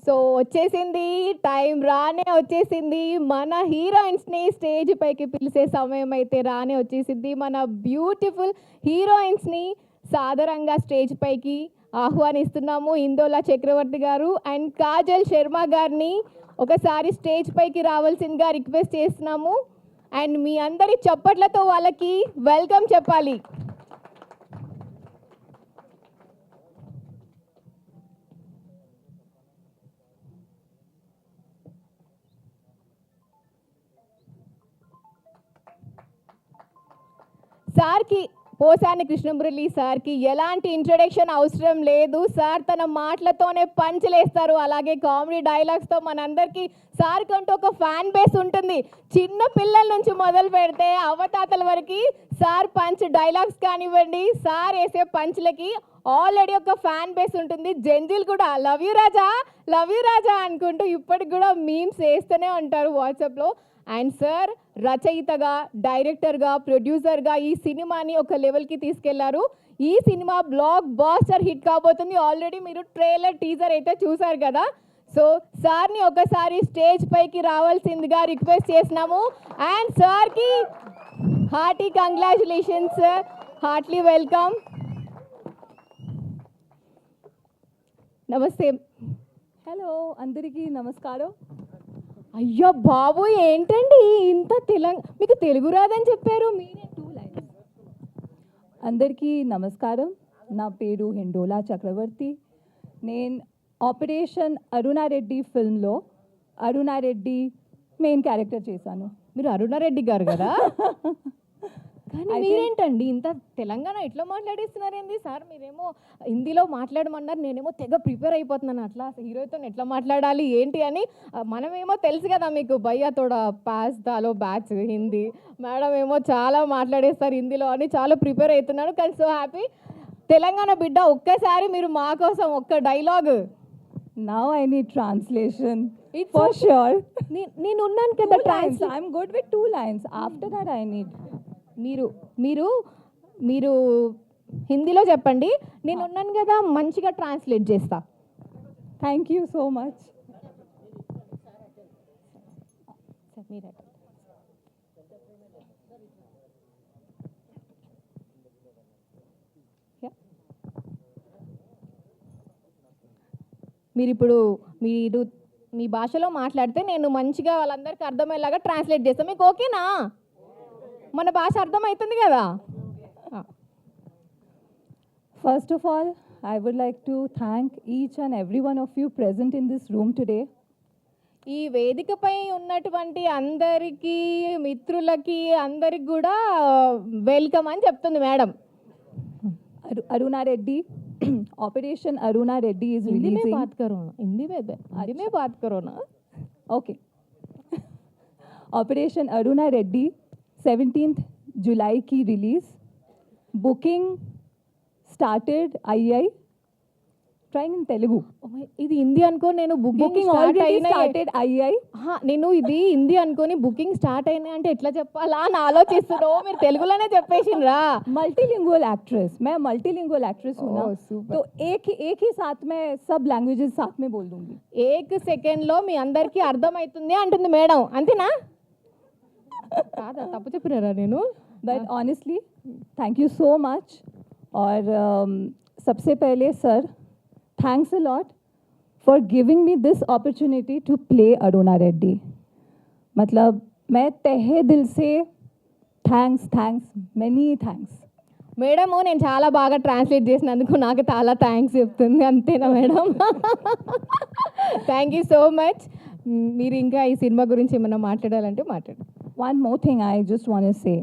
So వచ్చేసింది time, రానే వచ్చేసింది. మన హీరోయిన్స్ని స్టేజ్ పైకి పిలిచే సమయం అయితే రానే వచ్చేసింది. మన బ్యూటిఫుల్ హీరోయిన్స్ని సాదరంగా స్టేజ్ పైకి ఆహ్వానిస్తున్నాము. ఇందోలా చక్రవర్తి గారు అండ్ కాజల్ శర్మ గారిని ఒకసారి స్టేజ్ పైకి రావాల్సిందిగా రిక్వెస్ట్ చేస్తున్నాము. అండ్ మీ అందరి చప్పట్లతో వాళ్ళకి వెల్కమ్ చెప్పాలి. సార్కి, పోసాని కృష్ణమురళి సార్కి ఎలాంటి ఇంట్రడక్షన్ అవసరం లేదు. సార్ తన మాటలతోనే పంచులేస్తారు. అలాగే కామెడీ డైలాగ్స్తో మనందరికీ సార్ కంటూ ఒక ఫ్యాన్ బేస్ ఉంటుంది. చిన్న పిల్లల నుంచి మొదలు పెడితే అవతాతల వరకు సార్ పంచ్ డైలాగ్స్ కానివ్వండి, సార్ వేసే పంచ్లకి ఆల్రెడీ ఒక ఫ్యాన్ బేస్ ఉంటుంది. జంజిల్ కూడా లవ్ యూ రాజా అనుకుంటూ ఇప్పటికి కూడా మీమ్స్ వేస్తూనే ఉంటారు వాట్సాప్లో. అండ్ సార్ రచయితగా, డైరెక్టర్గా, ప్రొడ్యూసర్గా ఈ సినిమాని ఒక లెవెల్కి తీసుకెళ్లారు. ఈ సినిమా బ్లాక్ బాస్టర్ హిట్ కాబోతుంది. ఆల్రెడీ మీరు ట్రైలర్, టీజర్ అయితే చూసారు కదా. సో సార్ని ఒకసారి స్టేజ్ పైకి రావాల్సిందిగా రిక్వెస్ట్ చేసినాము. అండ్ సార్కి hearty congratulations sir, heartly welcome. నమస్తే. హలో అందరికీ నమస్కారం. అయ్యో బాబు, ఏంటండి ఇంత మీకు తెలుగు రాదని చెప్పారు, మీరే 2 lines. అందరికీ నమస్కారం. నా పేరు హిండోలా చక్రవర్తి. నేను operation Aruna Reddy ఫిల్మ్లో Aruna Reddy main character చేశాను. మీరు అరుణారెడ్డి గారు కదా. కానీ మీరేంటండి ఇంత తెలంగాణ ఎట్లా మాట్లాడేస్తున్నారేంది సార్? మీరేమో హిందీలో మాట్లాడమన్నారు, నేనేమో తెగ ప్రిపేర్ అయిపోతున్నాను అట్లా హీరోతో ఎట్లా మాట్లాడాలి ఏంటి అని. మనమేమో తెలుసు కదా మీకు, భయ్యా తోడా పాస్ దాలో బ్యాచ్ హిందీ, మేడం ఏమో చాలా మాట్లాడేస్తారు హిందీలో అని చాలా ప్రిపేర్ అవుతున్నాను. కానీ సో హ్యాపీ. తెలంగాణ బిడ్డ, ఒక్కసారి మీరు మా కోసం ఒక్క dialogue. Now I need translation for sure. నేను ఉన్నాను కదా I am good with 2 lines. After that I need మీరు మీరు మీరు హిందీలో చెప్పండి, నేను ఉన్నాను కదా, మంచిగా ట్రాన్స్లేట్ చేస్తా. Thank you so much. మీరు మీ భాషలో మాట్లాడితే నేను మంచిగా వాళ్ళందరికీ అర్థమయ్యేలాగా ట్రాన్స్లేట్ చేస్తాను. మీకు ఓకేనా? మన భాష అర్థమవుతుంది కదా. First of all, I would like to thank each and every one of you present in this room today. ఈ వేదికపై ఉన్నటువంటి అందరికీ, మిత్రులకి అందరికి కూడా వెల్కమ్ అని చెప్తుంది madam. Aruna Reddy, Operation Aruna Reddy is Hindi में releasing. बात करो ना, हिंदी में बात करो ना. Okay. Operation Aruna Reddy 17th July की release. Booking started I trying in Telugu. ఇది హిందీ అనుకో, నేను Booking already started आई. నేను ఇది హిందీ అనుకోని బుకింగ్ స్టార్ట్ అయినా అంటే ఎట్లా చెప్పాలా అని ఆలోచిస్తున్నావు. మీరు తెలుగులోనే చెప్పేసిండ్రా. मल्टीलिंगुअल एक्ट्रेस, मैं मल्टीलिंगुअल एक्ट्रेस हूँ ना, super. तो एक ही साथ में सब लैंग्वेजेस साथ में बोल दूंगी. ఏక సెకండ్లో మీ అందరికీ అర్థమవుతుంది అంటుంది మేడం, అంతేనా? కాదా, తప్పు చెప్పినారా నేను? But honestly thank you so much. और सबसे पहले sir, thanks a lot for giving me this opportunity to play Aruna Reddy. मतलब मैं तहे दिल से थैंक्स मेनी थैंक्स. మేడము నేను చాలా బాగా ట్రాన్స్లేట్ చేసినందుకు నాకు చాలా థ్యాంక్స్ చెప్తుంది, అంతేనా madam? Thank you so much. మీరు ఇంకా ఈ సినిమా గురించి ఏమైనా మాట్లాడాలంటే మాట్లాడు. One more thing I just want to say.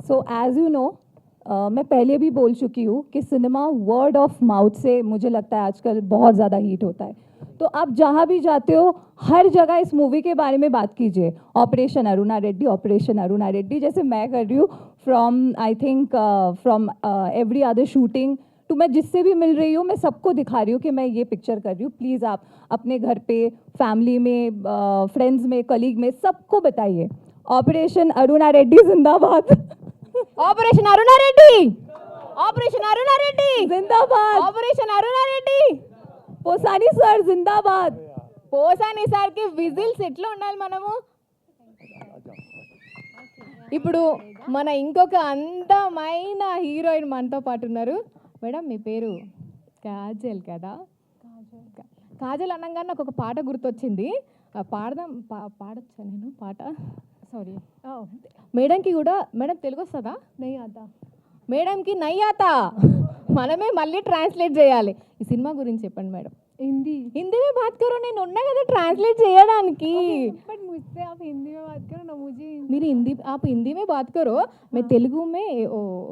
So as you know, मैं पहले भी बोल चुकी हूँ कि सिनेमा वर्ड ऑफ माउथ से मुझे लगता है आजकल बहुत ज़्यादा हीट होता है. तो आप जहाँ भी जाते हो हर जगह इस मूवी के बारे में बात कीजिए. ऑपरेशन अरुणा रेड्डी जैसे मैं कर रही हूँ from I think from every other shooting तो मैं जिससे भी मिल रही हूँ मैं सबको दिखा रही हूँ कि मैं ये पिक्चर कर रही हूँ. प्लीज़ आप अपने घर पे, फैमिली में, फ्रेंड्स में, कलीग में सबको बताइए. ऑपरेशन अरुणा रेड्डी जिंदाबाद. ఆపరేషన్ అరుణారెడ్డి, ఆపరేషన్ అరుణారెడ్డి जिंदाबाद. ఆపరేషన్ అరుణారెడ్డి. पोसानी सर जिंदाबाद. పోసాని సార్కి విజిల్స్ ఎట్లా ఉండాలి మనము. ఇప్పుడు మన ఇంకొక అందమైన హీరోయిన్ మనతో పాటు ఉన్నారు. మేడం మీ పేరు కాజల్ కదా? కాజల్ అనగానే నాకు ఒక పాట గుర్తొచ్చింది. పాడొచ్చా నేను పాట? సారీ. మేడంకి కూడా మేడం తెలుగు వస్తుందా? नहीं आता. మేడంకి నయ్యాతా మనమే మళ్ళీ ట్రాన్స్లేట్ చేయాలి. ఈ సినిమా గురించి చెప్పండి మేడం. हिंदी. హిందీ में बात करो, నేను ఉన్నా కదా ట్రాన్స్లేట్ చేయడానికి. बट मुझसे आप हिंदी में बात करो ना, मुझे మీరు హింदी आप हिंदी में बात करो, मैं तेलुगु में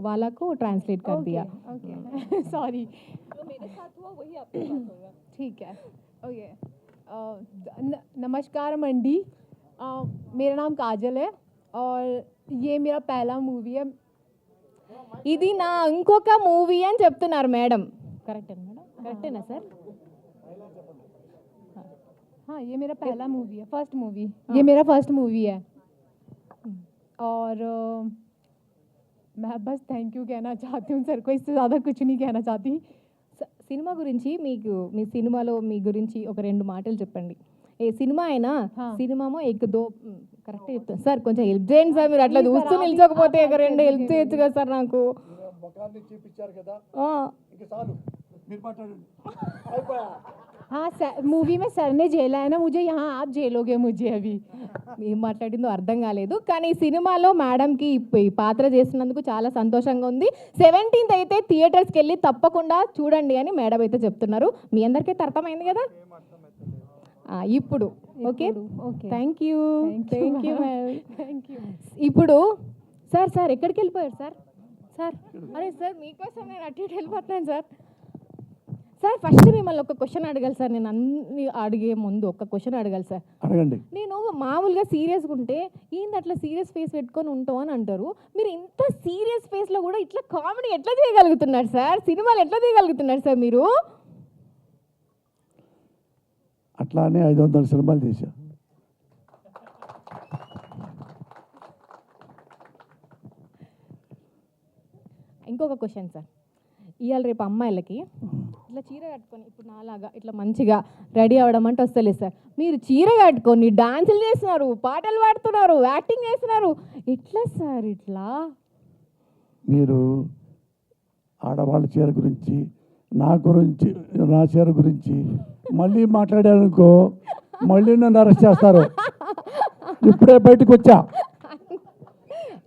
वाला को ट्रांसलेट कर दिया. Okay sorry. जो मेरे साथ हुआ वही आपके साथ होगा. ठीक है. ओके. नमस्कार मंडी. मेरा नाम काजल है और ये मेरा पहला मूवी है. ఇది నా ఇంకొక మూవీ అని చెప్తున్నారు మేడం. కరెక్టేనా మేడం? కరెక్టేనా సార్? हाँ ये मेरा पहला मूवी है, फर्स्ट मूवी. ये मेरा फर्स्ट मूवी है और मैं बस थैंक यू कहना चाहती हूँ सर को, इससे ज़्यादा कुछ नहीं कहना चाहती. సినిమా గురించి మీకు మీ సినిమాలో మీ గురించి ఒక రెండు మాటలు చెప్పండి. ఏ సినిమా అయినా సినిమామో ఎక్ దో కరెక్ట్ చెప్తాను సార్. కొంచెం హెల్ప్ చేయండి సార్. మీరు అట్లా చూస్తూ నిల్చోకపోతే ఒక రెండు హెల్ప్ చేయొచ్చు కదా సార్ నాకు. చూపించారు కదా, ఆ, ఇంకా చాలు, మీరు మాట్లాడండి, అయిపోయా. हाँ सर, मूवी में सर ने झेला है ना मुझे, यहाँ आप झेलोगे मुझे अभी. ఏం మాట్లాడిందో అర్థం కాలేదు. కానీ ఈ సినిమాలో మేడంకి ఈ పాత్ర చేసినందుకు చాలా సంతోషంగా ఉంది. 17th అయితే థియేటర్స్కి వెళ్ళి తప్పకుండా చూడండి అని మేడం అయితే చెప్తున్నారు. మీ అందరికీ అర్థమైంది కదా? ఇప్పుడు okay okay. Thank you thank you thank you. ఇప్పుడు సార్ ఎక్కడికి వెళ్ళిపోయారు సార్? అరే సార్ మీకోసం నేను అటు ఇటు వెళ్ళిపోతున్నాను సార్. ఫస్ట్ మిమ్మల్ని ఒక క్వశ్చన్ అడగాలి సార్. నేను అన్ని అడిగే ముందు ఒక క్వశ్చన్ అడగాలి సార్. అడగండి. నేను మామూలుగా సీరియస్గా ఉంటే ఏంది అట్లా సీరియస్ ఫేస్ పెట్టుకొని ఉంటావు అని అంటారు. మీరు ఇంత సీరియస్ ఫేస్లో కూడా ఇట్లా కామెడీ ఎట్లా చేయగలుగుతున్నారు సార్? సినిమాలు ఎట్లా తీయగలుగుతున్నారు సార్ మీరు? అట్లానే 500 సినిమాలు చేశా. ఇంకొక క్వశ్చన్ సార్. ఇవాళ రేపు అమ్మాయిలకి ఇట్లా చీర కట్టుకొని ఇప్పుడు నాలాగా ఇట్లా మంచిగా రెడీ అవ్వడం అంటే వస్తలేదు సార్. మీరు చీర కట్టుకొని డాన్సులు చేస్తున్నారు, పాటలు పాడుతున్నారు, యాక్టింగ్ చేస్తున్నారు. ఎట్లా సార్ ఇట్లా? మీరు ఆడవాళ్ళ చీర గురించి, నా చీర గురించి మళ్ళీ మాట్లాడారనుకో, మళ్ళీ నన్ను అరెస్ట్ చేస్తారు. ఇప్పుడే బయటకు వచ్చా.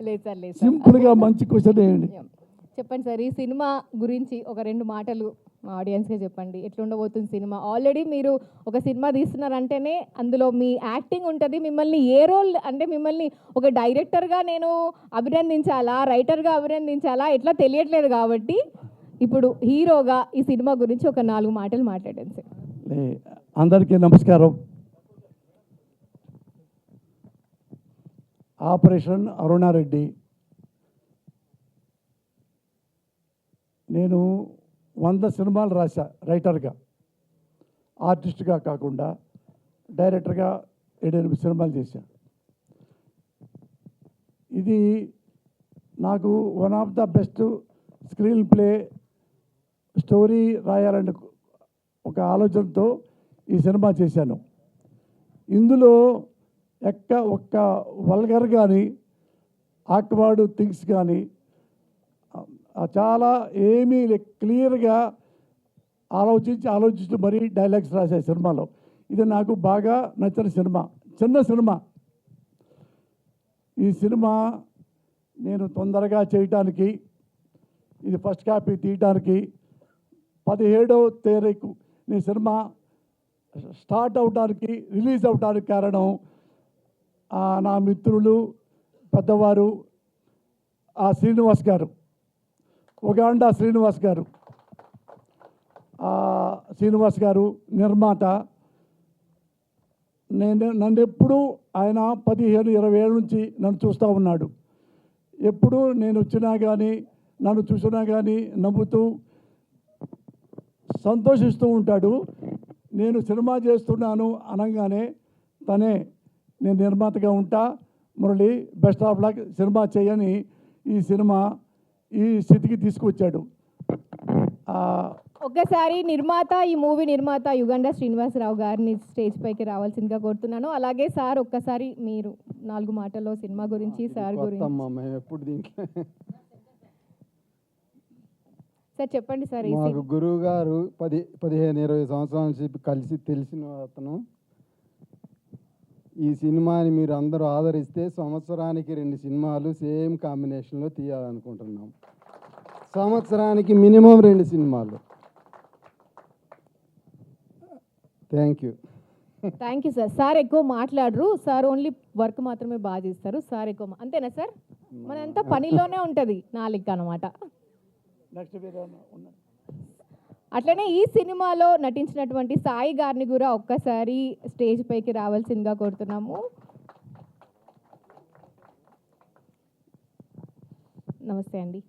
లేదు సార్ లేదు సార్. సింపుల్గా మంచి క్వశ్చన్ వేయండి. చెప్పండి సార్. ఈ సినిమా గురించి ఒక రెండు మాటలు మా ఆడియన్స్గా చెప్పండి. ఎట్లా ఉండబోతుంది సినిమా? ఆల్రెడీ మీరు ఒక సినిమా తీస్తున్నారంటేనే అందులో మీ యాక్టింగ్ ఉంటుంది. మిమ్మల్ని ఏ రోల్ అంటే మిమ్మల్ని ఒక డైరెక్టర్గా నేను అభినందించాలా, రైటర్గా అభినందించాలా ఎట్లా తెలియట్లేదు. కాబట్టి ఇప్పుడు హీరోగా ఈ సినిమా గురించి ఒక 4 మాటలు మాట్లాడండి సార్. అందరికీ నమస్కారం. ఆపరేషన్ అరుణారెడ్డి. నేను 100 సినిమాలు రాశా రైటర్గా, ఆర్టిస్ట్గా కాకుండా డైరెక్టర్గా 7-8 సినిమాలు చేశా. ఇది నాకు one of the best screen play story రాయాలని ఒక ఆలోచనతో ఈ సినిమా చేశాను. ఇందులో ఒక్క వల్గర్ కానీ ఆక్వర్డ్ థింగ్స్ కానీ చాలా ఏమీ క్లియర్గా ఆలోచించి మరీ డైలాగ్స్ రాసే సినిమాలో ఇది నాకు బాగా నచ్చిన సినిమా. చిన్న సినిమా. ఈ సినిమా నేను తొందరగా చేయటానికి, ఇది ఫస్ట్ కాపీ తీయటానికి 17వ తారీఖు ఈ సినిమా స్టార్ట్ అవడానికి, రిలీజ్ అవడానికి కారణం నా మిత్రులు, పెద్దవారు శ్రీనివాస్ గారు, ఉగాండా శ్రీనివాస్ గారు నిర్మాత. నన్ను ఎప్పుడు ఆయన 15-20 ఏళ్ళ నుంచి నన్ను చూస్తూ ఉన్నాడు. ఎప్పుడు నేను వచ్చినా కానీ, నన్ను చూసినా కానీ నవ్వుతూ సంతోషిస్తూ ఉంటాడు. నేను సినిమా చేస్తున్నాను అనగానే తనే నేను నిర్మాతగా ఉంటా, Murali best of luck, cinema చేయని ఈ సినిమా ఈ స్థితికి తీసుకొచ్చాడు. ఒక్కసారి నిర్మాత, ఈ మూవీ నిర్మాత యుగంధ శ్రీనివాసరావు గారిని స్టేజ్ పైకి రావాల్సిందిగా కోరుతున్నాను. అలాగే సార్ ఒక్కసారి మీరు 4 మాటల్లో సినిమా గురించి, సార్ గురించి. మేము ఎప్పుడు దీంట్లో సార్ చెప్పండి సార్. ఈ మాకు గురువు గారు 15-20 సంవత్సరాల నుంచి కలిసి తెలిసిన అతను. ఈ సినిమాని మీరు అందరూ ఆదరిస్తే సంవత్సరానికి 2 సినిమాలు సేమ్ కాంబినేషన్లో తీయాలనుకుంటున్నాం. సంవత్సరానికి మినిమం 2 సినిమాలు. Thank you. Thank you sir. Sir ఎక్కువ మాట్లాడరు, సార్ ఓన్లీ వర్క్ మాత్రమే బాగా చేస్తారు. సార్ ఎక్కువ అంతేనా సార్? మనంతా పనిలోనే ఉంటుంది నాలుగు అనమాట. నెక్స్ట్ వేరే ఉన్నా అట్లనే ఈ సినిమాలో నటించినటువంటి సాయి గారిని కూడా ఒక్కసారి స్టేజ్ పైకి రావాల్సిందిగా కోరుతున్నాము. నమస్తే అండి.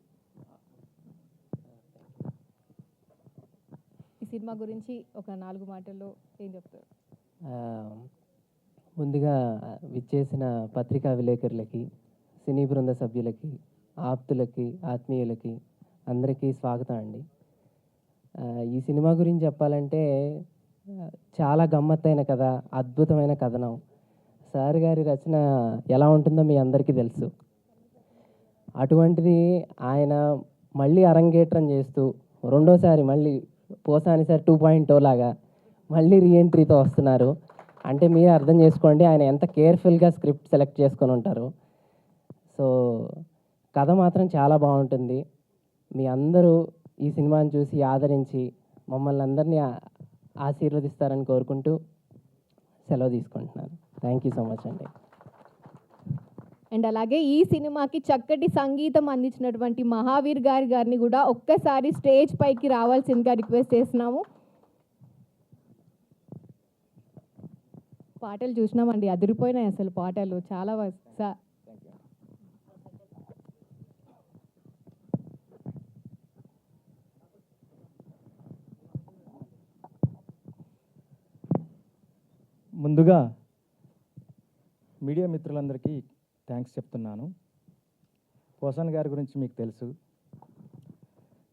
ఈ సినిమా గురించి ఒక 4 మాటల్లో ఏం చెప్తారు? ముందుగా విచ్చేసిన పత్రికా విలేకరులకి, సినీ బృంద సభ్యులకి, ఆప్తులకి, ఆత్మీయులకి అందరికీ స్వాగతం అండి. ఈ సినిమా గురించి చెప్పాలంటే చాలా గమ్మత్తైన కథ, అద్భుతమైన కథనం. సార్ గారి రచన ఎలా ఉంటుందో మీ అందరికీ తెలుసు. అటువంటిది ఆయన మళ్ళీ అరంగేట్రం చేస్తూ రెండోసారి మళ్ళీ పోసాని సార్ 2.0 లాగా మళ్ళీ రీఎంట్రీతో వస్తున్నారు అంటే మీరు అర్థం చేసుకోండి ఆయన ఎంత కేర్ఫుల్గా స్క్రిప్ట్ సెలెక్ట్ చేసుకొని ఉంటారు. సో కథ మాత్రం చాలా బాగుంటుంది. మీ అందరూ ఈ సినిమాని చూసి ఆదరించి మమ్మల్ని అందరినీ ఆశీర్వదిస్తారని కోరుకుంటూ సెలవు తీసుకుంటున్నాను. థ్యాంక్ యూ సో మచ్ అండి. అండ్ అలాగే ఈ సినిమాకి చక్కటి సంగీతం అందించినటువంటి మహావీర్ గారిని కూడా ఒక్కసారి స్టేజ్ పైకి రావాల్సిందిగా రిక్వెస్ట్ చేస్తున్నాము. పాటలు చూసినామండి, అదిరిపోయినాయి అసలు పాటలు చాలా. ముందుగా మీడియా మిత్రులందరికీ థ్యాంక్స్ చెప్తున్నాను. పోసాన్ గారి గురించి మీకు తెలుసు.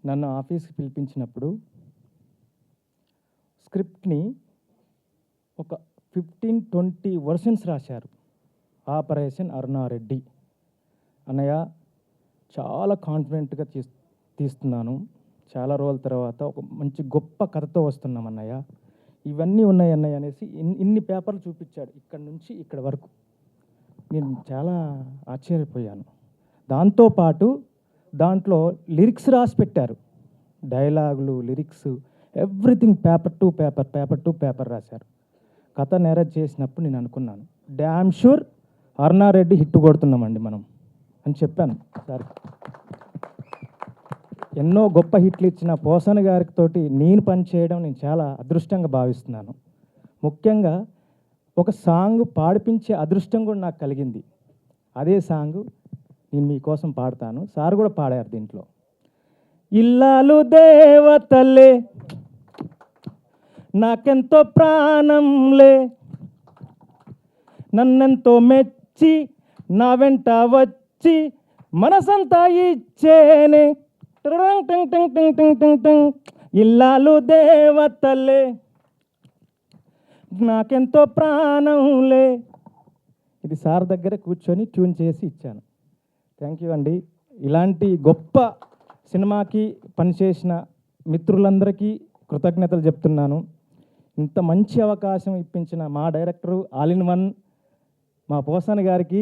నన్ను ఆఫీస్కి పిలిపించినప్పుడు స్క్రిప్ట్ని ఒక 15-20 వర్షన్స్ రాశారు. ఆపరేషన్ అరుణారెడ్డి అన్నయ్య చాలా కాన్ఫిడెంట్గా తీస్తున్నాను, చాలా రోజుల తర్వాత ఒక మంచి గొప్ప కథతో వస్తున్నాం అన్నయ్య, ఇవన్నీ ఉన్నాయి అన్నయ్య అనేసి ఇన్ని పేపర్లు చూపించాడు ఇక్కడ నుంచి ఇక్కడ వరకు. నేను చాలా ఆశ్చర్యపోయాను. దాంతోపాటు దాంట్లో లిరిక్స్ రాసి పెట్టారు, డైలాగులు, lyrics, everything paper to paper రాశారు. కథ నేరేట్ చేసినప్పుడు నేను అనుకున్నాను డ్యామ్ షూర్ అరుణారెడ్డి హిట్ కొడుతున్నామండి మనం అని చెప్పాను సార్. ఎన్నో గొప్ప హిట్లు ఇచ్చిన పోసాని గారితోటి నేను పనిచేయడం నేను చాలా అదృష్టంగా భావిస్తున్నాను. ముఖ్యంగా ఒక సాంగ్ పాడిపించే అదృష్టం కూడా నాకు కలిగింది. అదే సాంగ్ నేను మీకోసం పాడతాను. సార్ కూడా పాడారు దీంట్లో. ఇల్లాలు దేవతలే నాకెంతో ప్రాణంలే, నన్నెంతో మెచ్చి నా వెంట వచ్చి మనసంతా ఇచ్చేనే, ఇల్లాలు దేవతలే నాకెంతో ప్రాణంలే. ఇది సార్ దగ్గర కూర్చొని ట్యూన్ చేసి ఇచ్చాను. థ్యాంక్ యూ అండి. ఇలాంటి గొప్ప సినిమాకి పనిచేసిన మిత్రులందరికీ కృతజ్ఞతలు చెప్తున్నాను. ఇంత మంచి అవకాశం ఇప్పించిన మా డైరెక్టరు ఆల్ ఇన్ వన్ మా పోసాని గారికి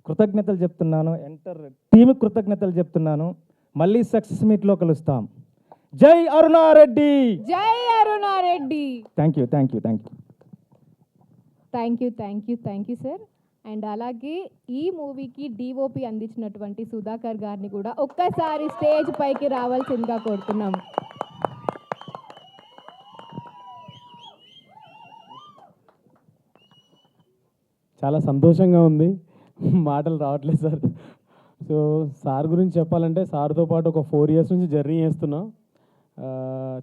కృతజ్ఞతలు చెప్తున్నాను. ఎంటర్ టీమ్కి కృతజ్ఞతలు చెప్తున్నాను. మళ్ళీ సక్సెస్ మీట్లో కలుస్తాం. జై అరుణారెడ్డి. జై Aruna Reddy. Thank you thank you thank you thank you thank you thank you sir. And అలాగే ఈ మూవీకి డిఓపి అందించినటువంటి సుధాకర్ గారిని కూడా ఒక్కసారి స్టేజ్ పైకి రావాల్సిందిగా కోరుతున్నాము. చాలా సంతోషంగా ఉంది, మాటలు రావట్లేదు సార్. సో సార్ గురించి చెప్పాలంటే సార్తో పాటు ఒక 4 years నుంచి జర్నీ చేస్తున్నా.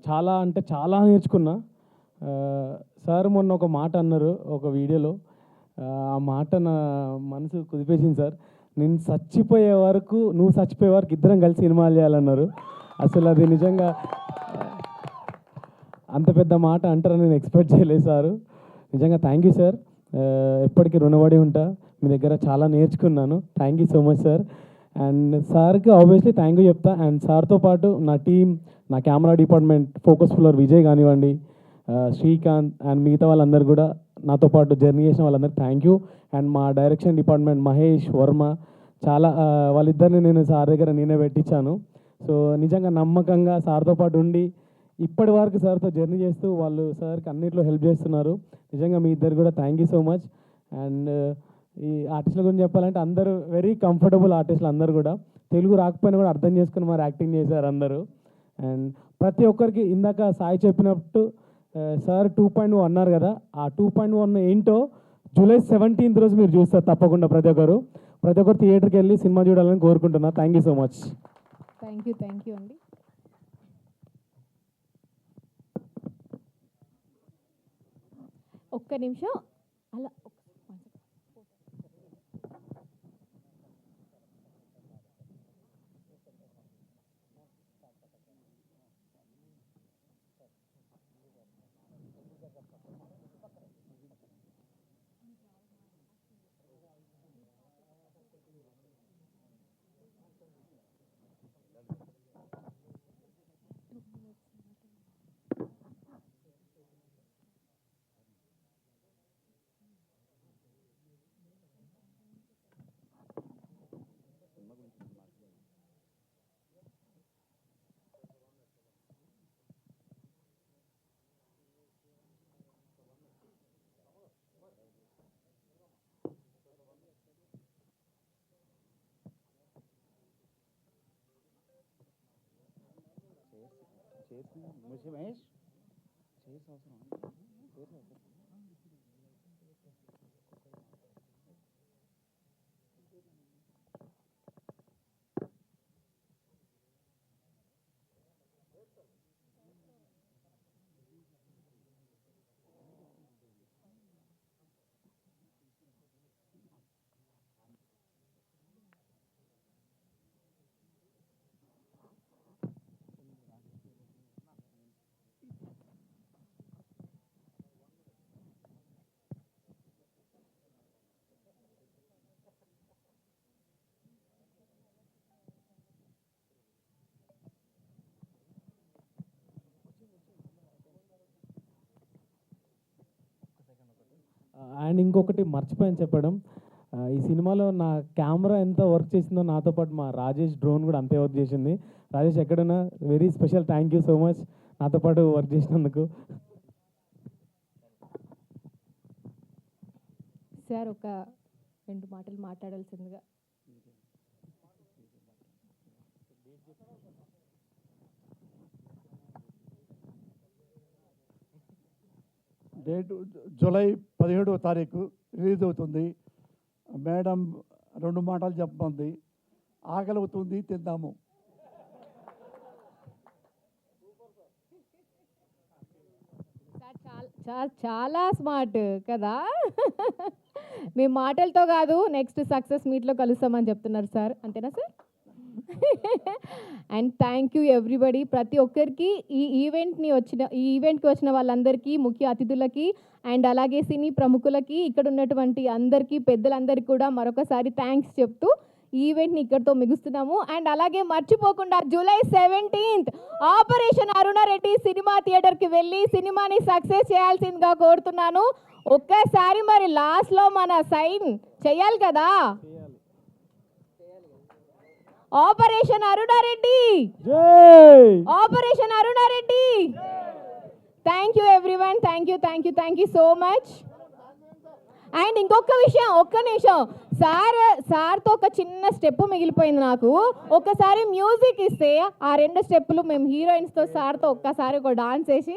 చాలా అంటే చాలా నేర్చుకున్నా. సార్ మొన్న ఒక మాట అన్నారు ఒక వీడియోలో, ఆ మాట నా మనసు కుదిపేసింది సార్. నేను చచ్చిపోయే వరకు నువ్వు చచ్చిపోయే వరకు ఇద్దరం కలిసి సినిమాలు చేయాలన్నారు. అసలు అది నిజంగా అంత పెద్ద మాట అంటారని నేను ఎక్స్పెక్ట్ చేయలేదు సారు. నిజంగా థ్యాంక్ యూ సార్. ఎప్పటికీ రుణపడి ఉంటా. మీ దగ్గర చాలా నేర్చుకున్నాను. Thank you so much sir. And సార్కి ఆబ్వియస్లీ థ్యాంక్ యూ చెప్తా. అండ్ సార్తో పాటు నా టీమ్, నా camera department, focus fuller Vijay కానివ్వండి, శ్రీకాంత్ అండ్ మిగతా వాళ్ళందరూ కూడా నాతో పాటు జర్నీ చేసిన వాళ్ళందరికీ థ్యాంక్ యూ. అండ్ మా డైరెక్షన్ డిపార్ట్మెంట్ మహేష్ వర్మ, చాలా వాళ్ళిద్దరిని నేను సార్ దగ్గర నేనే పెట్టించాను. సో నిజంగా నమ్మకంగా సార్తో పాటు ఉండి ఇప్పటి వరకు సార్తో జర్నీ చేస్తూ వాళ్ళు సార్కి అన్నిట్లో హెల్ప్ చేస్తున్నారు. నిజంగా మీ ఇద్దరు కూడా thank you so much. And ఈ ఆర్టిస్టుల గురించి చెప్పాలంటే అందరూ వెరీ కంఫర్టబుల్ ఆర్టిస్టులు, అందరూ కూడా తెలుగు రాకపోయినా కూడా అర్థం చేసుకుని మరి యాక్టింగ్ చేశారు అందరూ. అండ్ ప్రతి ఒక్కరికి ఇందాక సాయి చెప్పినట్టు సార్ 2.0 అన్నారు కదా, ఆ 2.1 ఏంటో జూలై 17th రోజు మీరు చూస్తారు తప్పకుండా. ప్రతి ఒక్కరు థియేటర్కి వెళ్ళి సినిమా చూడాలని కోరుకుంటున్నా. Thank you so much. Thank you అండి. ఒక్క నిమిషం అలా అండ్ ఇంకొకటి మర్చిపోయాను చెప్పడం, ఈ సినిమాలో నా కెమెరా ఎంత వర్క్ చేసిందో నాతో పాటు మా రాజేష్ డ్రోన్ కూడా అంతే వర్క్ చేసింది. రాజేష్ ఎక్కడున్నా very special thank you so much నాతో పాటు వర్క్ చేసినందుకు. సార్ ఒక 2 మాటలు మాట్లాడాల్సిందిగా. డేట్ జూలై 17వ తారీఖు రిలీజ్ అవుతుంది. మేడం 2 మాటలు చెప్పమంది. ఆకలి అవుతుంది, తిందాము. సార్ చాలా స్మార్ట్ కదా. మీ మాటలతో కాదు, నెక్స్ట్ సక్సెస్ మీట్లో కలుస్తామని చెప్తున్నారు సార్, అంతేనా sir? And thank you everybody. ప్రతి ఒక్కరికి ఈ ఈవెంట్కి వచ్చిన వాళ్ళందరికీ, ముఖ్య అతిథులకి అండ్ అలాగే సినీ ప్రముఖులకి, ఇక్కడ ఉన్నటువంటి అందరికీ, పెద్దలందరికీ కూడా మరొకసారి థ్యాంక్స్ చెప్తూ ఈ ఈవెంట్ని ఇక్కడితో ముగిస్తున్నాము. అండ్ అలాగే మర్చిపోకుండా July 17th operation Aruna Reddy cinema థియేటర్కి వెళ్ళి సినిమాని సక్సెస్ చేయాల్సిందిగా కోరుతున్నాను. ఒక్కసారి మరి లాస్ట్లో మన సైన్ చేయాలి కదా. Operation Aruna Reddy, operation Aruna Reddy. Thank you everyone, thank you so much. And ఇంకొక విషయం, ఒక్క నిమిషం, సార్తో ఒక చిన్న స్టెప్ మిగిలిపోయింది నాకు. ఒక్కసారి మ్యూజిక్ ఇస్తే ఆ 2 స్టెప్పులు మేము హీరోయిన్స్తో సార్తో ఒక్కసారి ఒక డాన్స్ వేసి